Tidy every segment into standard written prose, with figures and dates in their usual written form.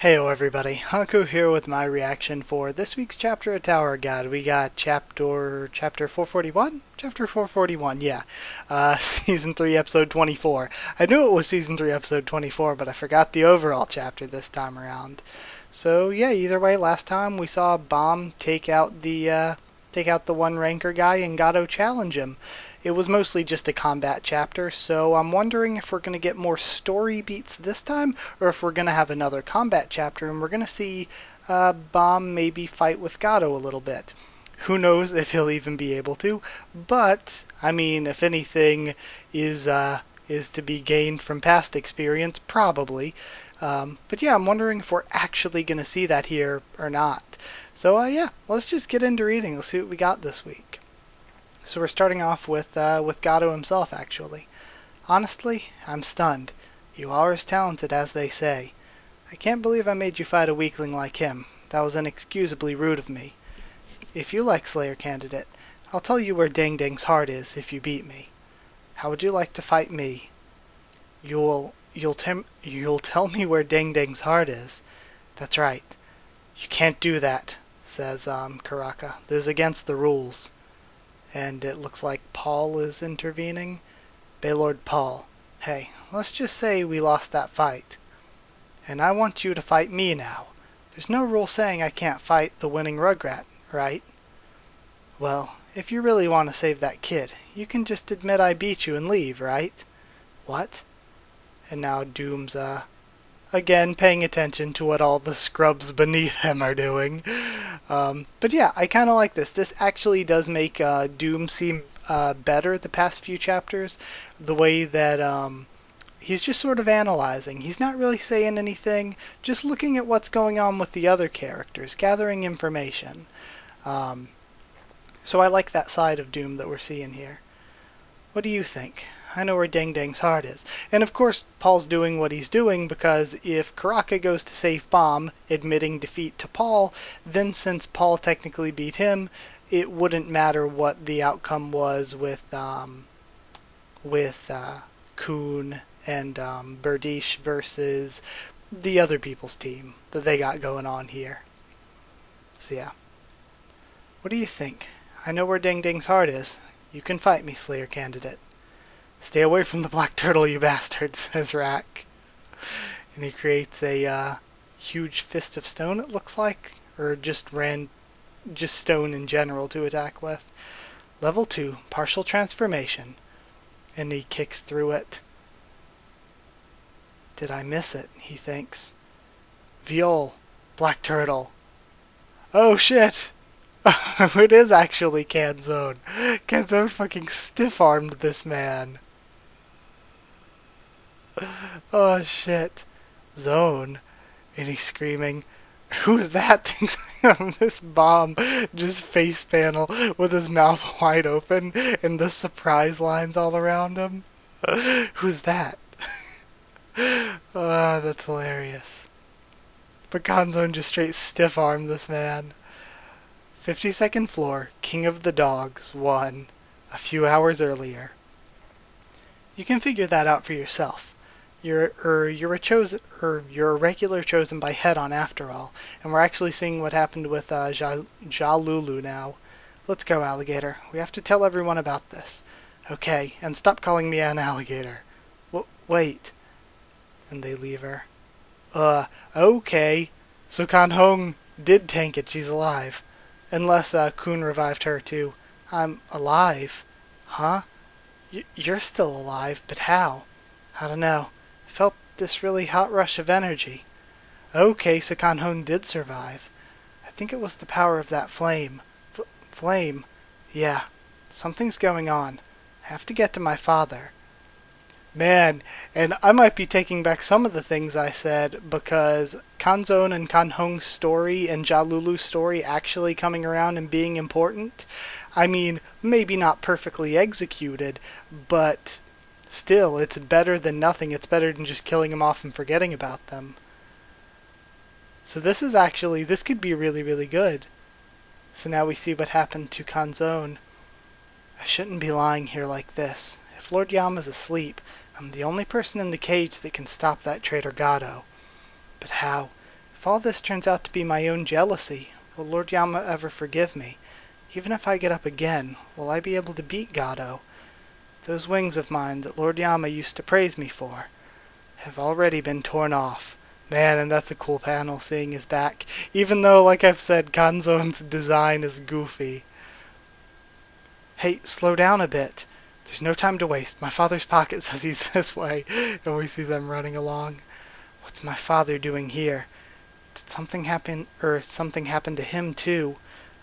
Heyo everybody, Haku here with my reaction for this week's chapter of Tower God. We got chapter 441? Chapter 441, yeah. Season 3, episode 24. I knew it was season 3, episode 24, but I forgot the overall chapter this time around. So yeah, either way, last time we saw Bomb take out the one ranker guy and Gato challenge him. It was mostly just a combat chapter, so I'm wondering if we're going to get more story beats this time, or if we're going to have another combat chapter and we're going to see Bomb maybe fight with Gato a little bit. Who knows if he'll even be able to, but, I mean, if anything is to be gained from past experience, probably. But yeah, I'm wondering if we're actually going to see that here or not. So yeah, let's just get into reading. Let's see what we got this week. So we're starting off with Gato himself, actually. Honestly, I'm stunned. You are as talented as they say. I can't believe I made you fight a weakling like him. That was inexcusably rude of me. If you like Slayer Candidate, I'll tell you where Dang Dang's heart is if you beat me. How would you like to fight me? You'll tell me where Dang Dang's heart is. That's right. You can't do that, says Karaka. This is against the rules. And it looks like Paul is intervening. Baylord Paul, hey, let's just say we lost that fight. And I want you to fight me now. There's no rule saying I can't fight the winning Rugrat, right? Well, if you really want to save that kid, you can just admit I beat you and leave, right? What? And now Doom's, again paying attention to what all the scrubs beneath him are doing. But yeah, I kind of like this. This actually does make Doom seem better the past few chapters. The way that he's just sort of analyzing. He's not really saying anything, just looking at what's going on with the other characters, gathering information. So I like that side of Doom that we're seeing here. What do you think? I know where Dang Dang's heart is. And of course, Paul's doing what he's doing because if Karaka goes to save Bomb, admitting defeat to Paul, then since Paul technically beat him, it wouldn't matter what the outcome was with Kuhn and Berdish versus the other people's team that they got going on here. So yeah. What do you think? I know where Dang Dang's heart is. You can fight me, Slayer Candidate. Stay away from the black turtle, you bastard, says Rack. And he creates a huge fist of stone, it looks like. Or just stone in general to attack with. Level 2, partial transformation. And he kicks through it. Did I miss it? He thinks. Viol, black turtle. Oh shit! It is actually Canzone. Canzone fucking stiff-armed this man. Oh shit. Zone. And he's screaming, who's that? Thinks this Bomb just face panel with his mouth wide open and the surprise lines all around him. Who's that? That's hilarious. But Canzone just straight stiff-armed this man. 52nd floor, King of the Dogs won a few hours earlier. You can figure that out for yourself. You're a regular chosen by head-on after all, and we're actually seeing what happened with Jalulu now. Let's go, alligator. We have to tell everyone about this. Okay, and stop calling me an alligator. Wait. And they leave her. Okay. So Kan Hong did tank it, she's alive. Unless Kuhn revived her too. I'm alive. Huh? You're still alive, but how? I don't know. Felt this really hot rush of energy. Okay, so Kan Hong did survive. I think it was the power of that flame. Flame? Yeah. Something's going on. I have to get to my father. Man, and I might be taking back some of the things I said because Canzone and Kan Hong's story and Jalulu's story actually coming around and being important. I mean, maybe not perfectly executed, but still, it's better than nothing. It's better than just killing them off and forgetting about them. So this could be really, really good. So now we see what happened to Canzone. I shouldn't be lying here like this. If Lord Yama's asleep, I'm the only person in the cage that can stop that traitor Gato. But how? If If all this turns out to be my own jealousy, will Lord Yama ever forgive me? Even if I get up again, will I be able to beat Gato? Those wings of mine that Lord Yama used to praise me for have already been torn off. Man, and that's a cool panel, seeing his back. Even though, like I've said, Kanzon's design is goofy. Hey, slow down a bit. There's no time to waste. My father's pocket says he's this way. And we see them running along. What's my father doing here? Did something happen, or something happened to him too?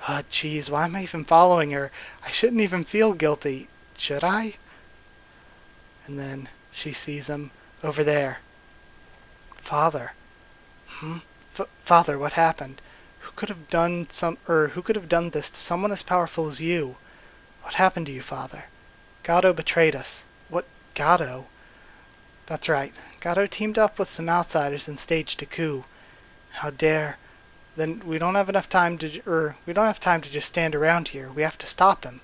Oh, jeez, why am I even following her? I shouldn't even feel guilty. Should I? And then she sees him over there. Father. Father, what happened? Who could have done this to someone as powerful as you? What happened to you, Father? Gato betrayed us. What, Gato? That's right. Gato teamed up with some outsiders and staged a coup. How dare? Then we don't have enough time to just stand around here. We have to stop him.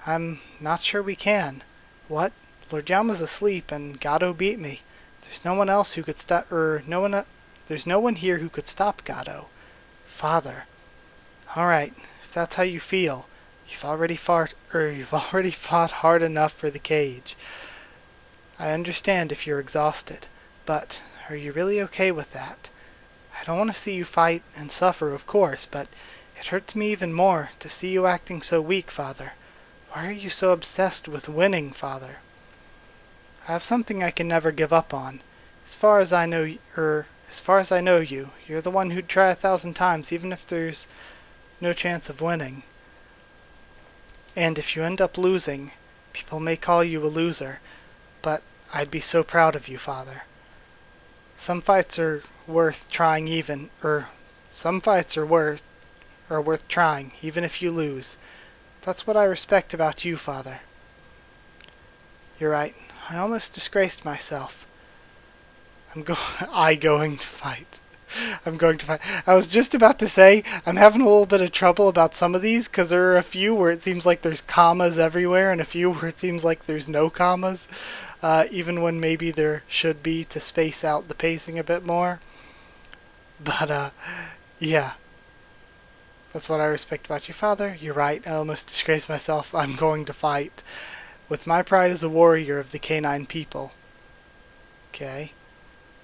I'm not sure we can. What? Lord Yama's asleep and Gato beat me. There's no one else who could stop, there's no one here who could stop Gato. Father. Alright, if that's how you feel, you've already fought hard enough for the cage. I understand if you're exhausted, but are you really okay with that? I don't want to see you fight and suffer, of course, but it hurts me even more to see you acting so weak, Father. Why are you so obsessed with winning, Father? I have something I can never give up on. As far as I know you, you're the one who'd try 1,000 times, even if there's no chance of winning. And if you end up losing, people may call you a loser, but I'd be so proud of you, Father. Some fights are worth trying are worth trying, even if you lose. That's what I respect about you, Father. You're right. I almost disgraced myself. I'm going to fight. I was just about to say, I'm having a little bit of trouble about some of these, because there are a few where it seems like there's commas everywhere, and a few where it seems like there's no commas, even when maybe there should be to space out the pacing a bit more. But, yeah. That's what I respect about you, Father. You're right, I almost disgraced myself. I'm going to fight. With my pride as a warrior of the canine people. Okay.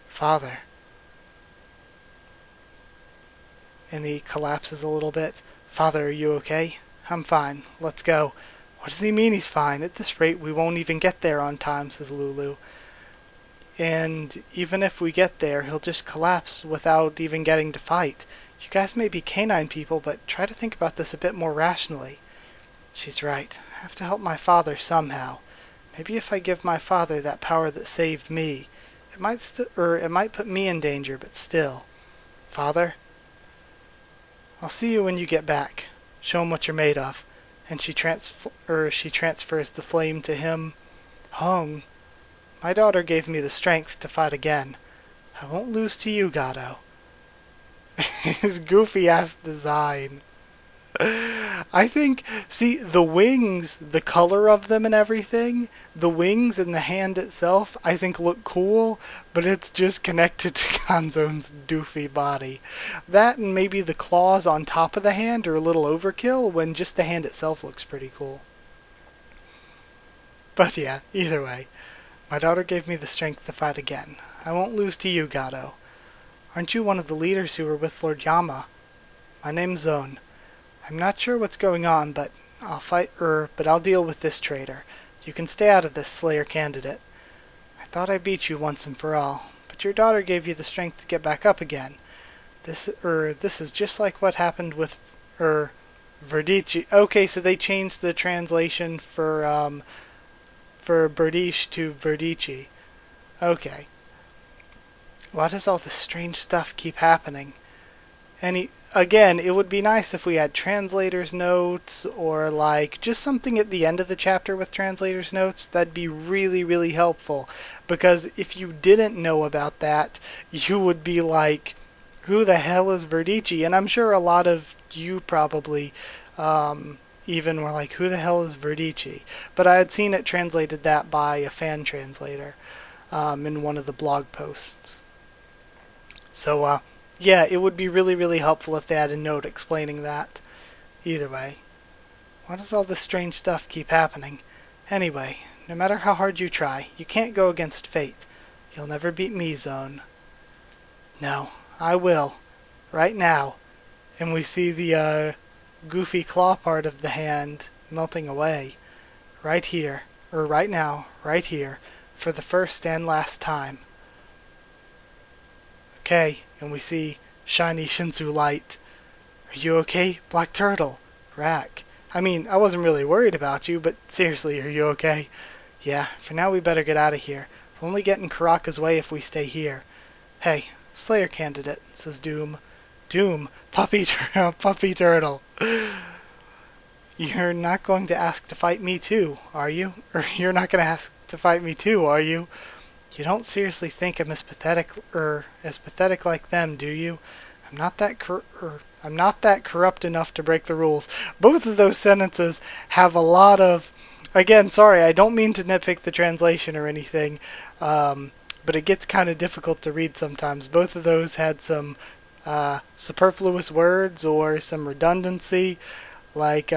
Father. And he collapses a little bit. Father, are you okay? I'm fine. Let's go. What does he mean he's fine? At this rate, we won't even get there on time, says Lulu. And even if we get there, he'll just collapse without even getting to fight. You guys may be canine people, but try to think about this a bit more rationally. She's right. I have to help my father somehow. Maybe if I give my father that power that saved me, it might put me in danger, but still. Father? I'll see you when you get back. Show him what you're made of. And she transfers the flame to him. Hung. My daughter gave me the strength to fight again. I won't lose to you, Gato. His goofy-ass design. I think, see, the wings, the color of them and everything, the wings and the hand itself, I think look cool, but it's just connected to Kanzon's doofy body. That and maybe the claws on top of the hand are a little overkill, when just the hand itself looks pretty cool. But yeah, either way. My daughter gave me the strength to fight again. I won't lose to you, Gato. Aren't you one of the leaders who were with Lord Yama? My name's Zone. I'm not sure what's going on, but I'll deal with this traitor. You can stay out of this, Slayer candidate. I thought I beat you once and for all, but your daughter gave you the strength to get back up again. This is just like what happened with, Verdici. Okay, so they changed the translation for Berdish to Verdici. Okay. Why does all this strange stuff keep happening? Again, it would be nice if we had translator's notes, or like just something at the end of the chapter with translator's notes. That'd be really, really helpful, because if you didn't know about that, you would be like, who the hell is Verdici? And I'm sure a lot of you probably even were like, who the hell is Verdici? But I had seen it translated that by a fan translator in one of the blog posts. So, yeah, it would be really, really helpful if they had a note explaining that. Either way. Why does all this strange stuff keep happening? Anyway, no matter how hard you try, you can't go against fate. You'll never beat me, Zone. No, I will. Right now. And we see the, goofy claw part of the hand melting away. Right here. Or right now. Right here. For the first and last time. Okay, and we see shiny Shinsu light. Are you okay, Black Turtle? Rack. I mean, I wasn't really worried about you, but seriously, are you okay? Yeah, for now we better get out of here. We'll only get in Karaka's way if we stay here. Hey, Slayer candidate, says Doom. Doom, puppy turtle. You're not going to ask to fight me too, are you? Or you're not going to ask to fight me too, are you? You don't seriously think I'm as pathetic like them, do you? I'm not that corrupt enough to break the rules. Both of those sentences have a lot of... Again, sorry, I don't mean to nitpick the translation or anything, but it gets kind of difficult to read sometimes. Both of those had some superfluous words or some redundancy, like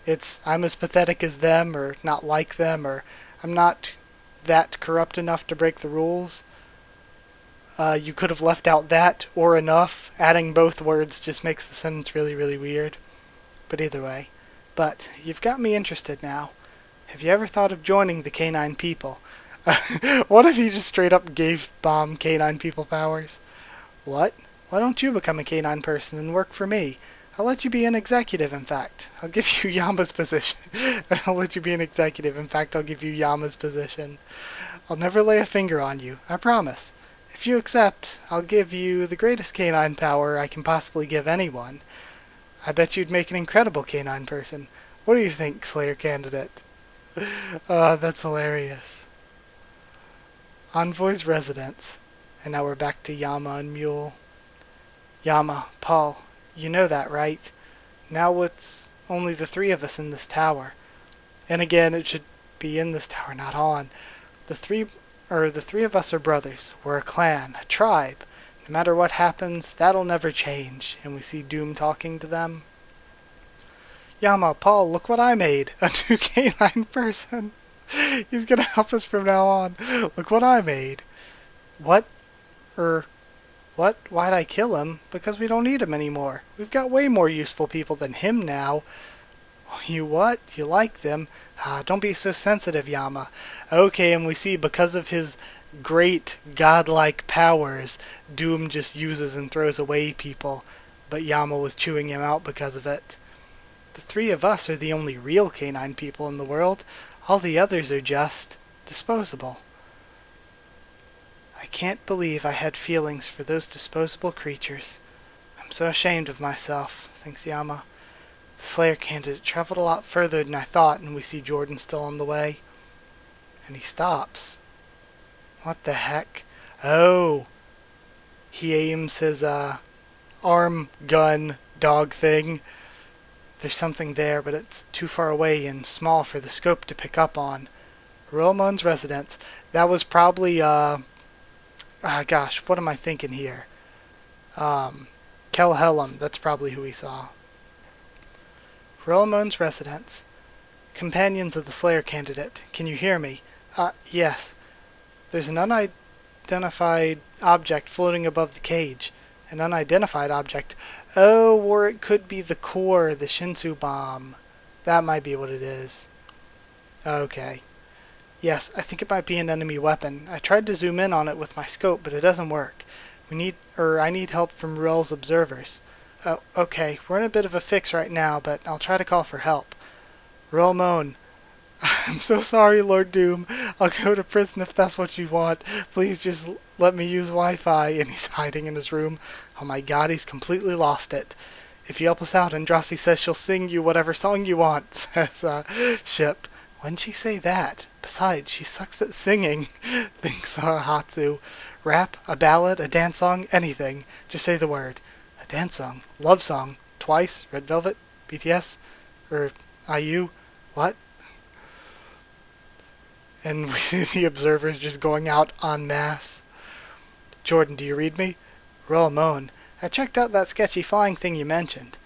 it's I'm as pathetic as them, or not like them, or I'm not that corrupt enough to break the rules. You could have left out that or enough. Adding both words just makes the sentence really, really weird. But either way. But you've got me interested now. Have you ever thought of joining the canine people? What if you just straight up gave Bomb canine people powers? What? Why don't you become a canine person and work for me? I'll let you be an executive, in fact. I'll give you Yama's position. I'll let you be an executive. In fact, I'll give you Yama's position. I'll never lay a finger on you. I promise. If you accept, I'll give you the greatest canine power I can possibly give anyone. I bet you'd make an incredible canine person. What do you think, Slayer candidate? That's hilarious. Envoy's residence. And now we're back to Yama and Mule. Yama, Paul, you know that, right? Now it's only the three of us in this tower. And again, it should be in this tower, not on. The three of us are brothers. We're a clan, a tribe. No matter what happens, that'll never change. And we see Doom talking to them. Yama, Paul, look what I made. A new canine person. He's gonna help us from now on. Look what I made. What? What? Why'd I kill him? Because we don't need him anymore. We've got way more useful people than him now. You what? You like them? Don't be so sensitive, Yama. Okay, and we see because of his great godlike powers, Doom just uses and throws away people, but Yama was chewing him out because of it. The three of us are the only real canine people in the world. All the others are just disposable. I can't believe I had feelings for those disposable creatures. I'm so ashamed of myself, thinks Yama. The Slayer candidate traveled a lot further than I thought, and we see Jordan still on the way. And he stops. What the heck? Oh! He aims his, arm gun dog thing. There's something there, but it's too far away and small for the scope to pick up on. Romon's residence. That was probably, gosh, what am I thinking here? Kel Hellam, that's probably who we saw. Romon's residence. Companions of the Slayer candidate, can you hear me? Yes. There's an unidentified object floating above the cage. An unidentified object. Oh, or it could be the core, the Shinsu bomb. That might be what it is. Okay. Yes, I think it might be an enemy weapon. I tried to zoom in on it with my scope, but it doesn't work. I need help from Ruel's observers. Oh, okay, we're in a bit of a fix right now, but I'll try to call for help. Ruel Moan. I'm so sorry, Lord Doom. I'll go to prison if that's what you want. Please just let me use Wi-Fi. And he's hiding in his room. Oh my god, he's completely lost it. If you help us out, Andrasi says she'll sing you whatever song you want, says Ship. When'd she say that? Besides, she sucks at singing, thinks Hatsu. Rap, a ballad, a dance song, anything. Just say the word. A dance song, love song, Twice, Red Velvet, BTS, or IU, what? And we see the observers just going out en masse. Jordan, do you read me? Ramon, I checked out that sketchy flying thing you mentioned.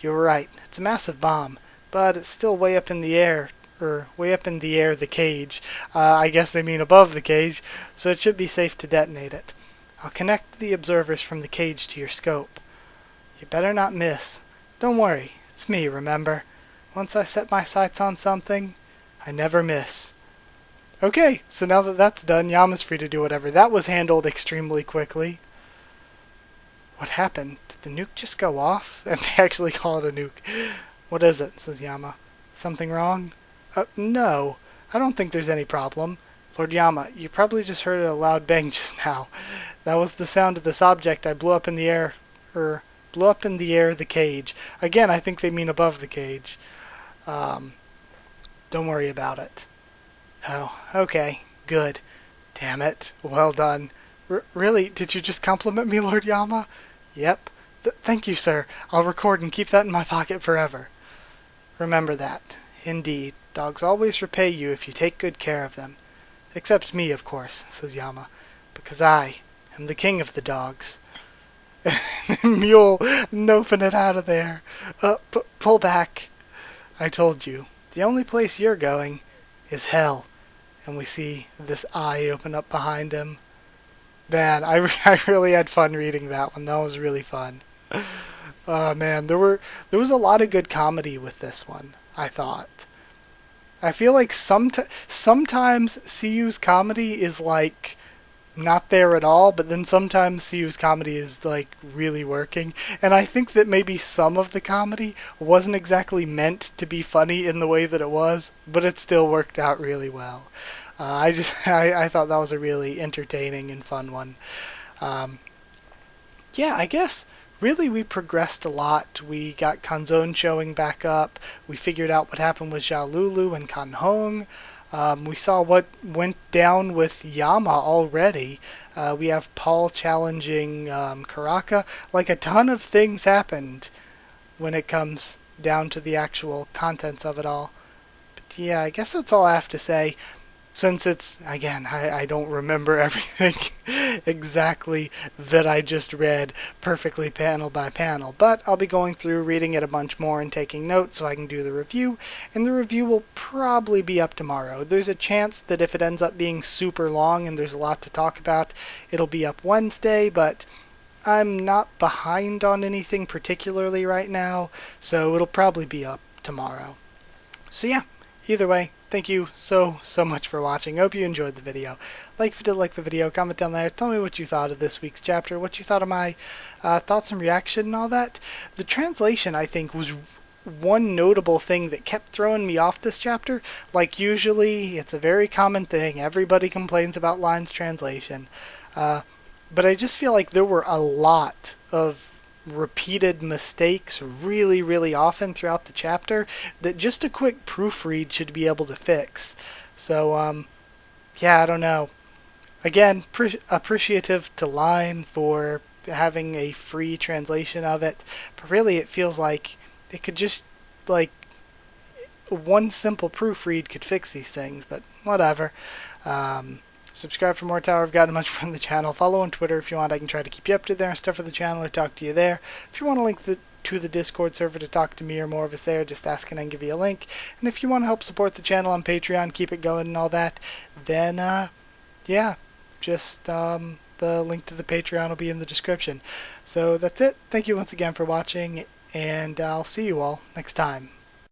You were right. It's a massive bomb, but it's still way up in the air. Way up in the air, the cage. I guess they mean above the cage, so it should be safe to detonate it. I'll connect the observers from the cage to your scope. You better not miss. Don't worry, it's me, remember? Once I set my sights on something, I never miss. Okay, so now that that's done, Yama's free to do whatever. That was handled extremely quickly. What happened? Did the nuke just go off? And they actually call it a nuke. What is it? Says Yama. Something wrong? No. I don't think there's any problem. Lord Yama, you probably just heard a loud bang just now. That was the sound of this object I blew up in the air. Blew up in the air the cage. Again, I think they mean above the cage. Don't worry about it. Oh, okay. Good. Damn it. Well done. Really? Did you just compliment me, Lord Yama? Yep. Thank you, sir. I'll record and keep that in my pocket forever. Remember that. Indeed. Dogs always repay you if you take good care of them. Except me, of course, says Yama, because I am the king of the dogs. Mule, noping it out of there. Pull back. I told you. The only place you're going is hell. And we see this eye open up behind him. Man, I really had fun reading that one. That was really fun. Man, there was a lot of good comedy with this one, I thought. I feel like sometimes CU's comedy is like not there at all, but then sometimes CU's comedy is like really working. And I think that maybe some of the comedy wasn't exactly meant to be funny in the way that it was, but it still worked out really well. I thought that was a really entertaining and fun one. Yeah, I guess really we progressed a lot. We got Kanzon showing back up. We figured out what happened with Xia Lulu and Kan Hong. We saw what went down with Yama already. We have Paul challenging Karaka. Like, a ton of things happened when it comes down to the actual contents of it all. But yeah, I guess that's all I have to say. Since it's, again, I don't remember everything exactly that I just read perfectly panel by panel, but I'll be going through, reading it a bunch more and taking notes so I can do the review, and the review will probably be up tomorrow. There's a chance that if it ends up being super long and there's a lot to talk about, it'll be up Wednesday, but I'm not behind on anything particularly right now, so it'll probably be up tomorrow. So yeah, either way, thank you so much for watching. I hope you enjoyed the video. Like if you did like the video, comment down there. Tell me what you thought of this week's chapter, what you thought of my thoughts and reaction and all that. The translation, I think, was one notable thing that kept throwing me off this chapter. Like, usually, it's a very common thing. Everybody complains about lines translation. But I just feel like there were a lot of repeated mistakes really often throughout the chapter that just a quick proofread should be able to fix. So yeah, I don't know. Again, appreciative to Line for having a free translation of it, but really it feels like it could just, like, one simple proofread could fix these things, but whatever. Subscribe for more Tower of God and much more on the channel. Follow on Twitter if you want. I can try to keep you up to there and stuff for the channel or talk to you there. If you want a link to the Discord server to talk to me or more of us there, just ask and I can give you a link. And if you want to help support the channel on Patreon, keep it going and all that, then yeah, just the link to the Patreon will be in the description. So that's it. Thank you once again for watching, and I'll see you all next time.